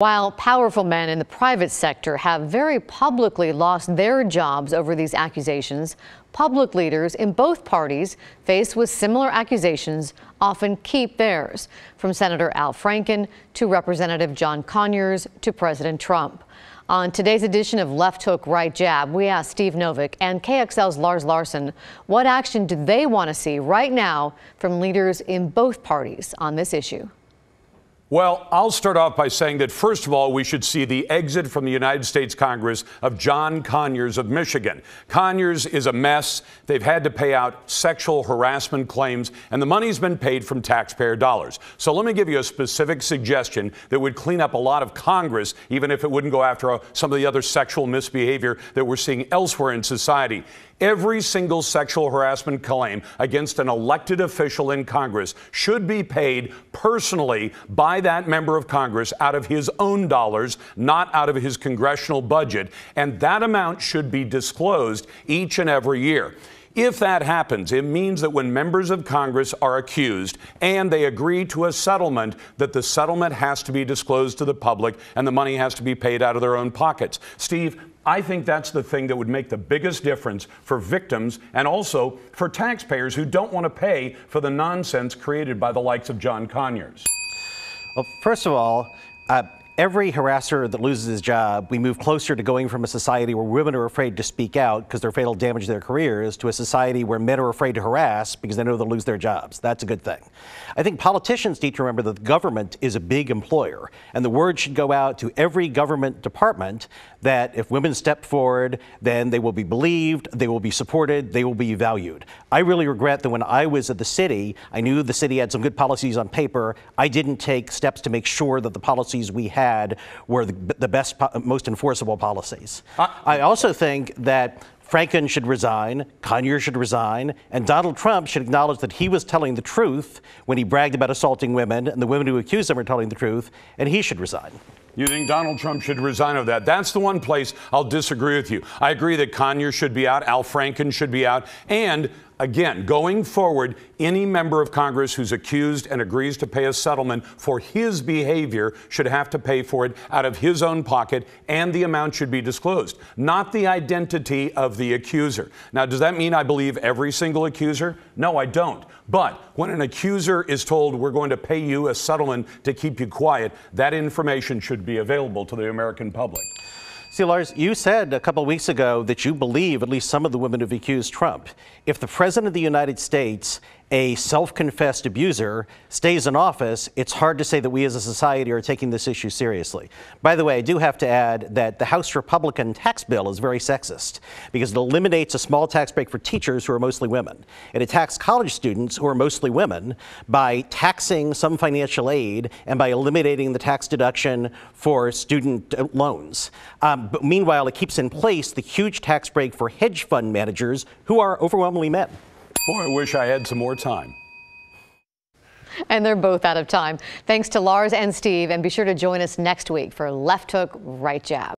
While powerful men in the private sector have very publicly lost their jobs over these accusations, public leaders in both parties faced with similar accusations often keep theirs, from Senator Al Franken to Representative John Conyers to President Trump. On today's edition of Left Hook, Right Jab, we asked Steve Novick and KXL's Lars Larson what action do they want to see right now from leaders in both parties on this issue. Well, I'll start off by saying that, first of all, we should see the exit from the United States Congress of John Conyers of Michigan. Conyers is a mess. They've had to pay out sexual harassment claims, and the money's been paid from taxpayer dollars. So let me give you a specific suggestion that would clean up a lot of Congress, even if it wouldn't go after some of the other sexual misbehavior that we're seeing elsewhere in society. Every single sexual harassment claim against an elected official in Congress should be paid personally by that member of Congress out of his own dollars, not out of his congressional budget. And that amount should be disclosed each and every year. If that happens, it means that when members of Congress are accused and they agree to a settlement, that the settlement has to be disclosed to the public and the money has to be paid out of their own pockets. Steve, I think that's the thing that would make the biggest difference for victims and also for taxpayers who don't want to pay for the nonsense created by the likes of John Conyers. Well, first of all, every harasser that loses his job, we move closer to going from a society where women are afraid to speak out because they're afraid it'll damage their careers to a society where men are afraid to harass because they know they'll lose their jobs. That's a good thing. I think politicians need to remember that the government is a big employer, and the word should go out to every government department that if women step forward, then they will be believed, they will be supported, they will be valued. I really regret that when I was at the city, I knew the city had some good policies on paper. I didn't take steps to make sure that the policies we had were the best, most enforceable policies. I also think that Franken should resign, Conyers should resign, and Donald Trump should acknowledge that he was telling the truth when he bragged about assaulting women, and the women who accused him were telling the truth, and he should resign. You think Donald Trump should resign of that? That's the one place I'll disagree with you. I agree that Conyers should be out, Al Franken should be out, and again, going forward, any member of Congress who's accused and agrees to pay a settlement for his behavior should have to pay for it out of his own pocket, and the amount should be disclosed, not the identity of the accuser. Now, does that mean I believe every single accuser? No, I don't. But when an accuser is told we're going to pay you a settlement to keep you quiet, that information should be available to the American public. See, Lars, you said a couple of weeks ago that you believe at least some of the women have accused Trump. If the President of the United States, a self-confessed abuser, stays in office, it's hard to say that we as a society are taking this issue seriously. By the way, I do have to add that the House Republican tax bill is very sexist because it eliminates a small tax break for teachers who are mostly women. It attacks college students who are mostly women by taxing some financial aid and by eliminating the tax deduction for student loans. But meanwhile, it keeps in place the huge tax break for hedge fund managers who are overwhelmingly men. Boy, I wish I had some more time. And they're both out of time. Thanks to Lars and Steve, and be sure to join us next week for Left Hook, Right Jab.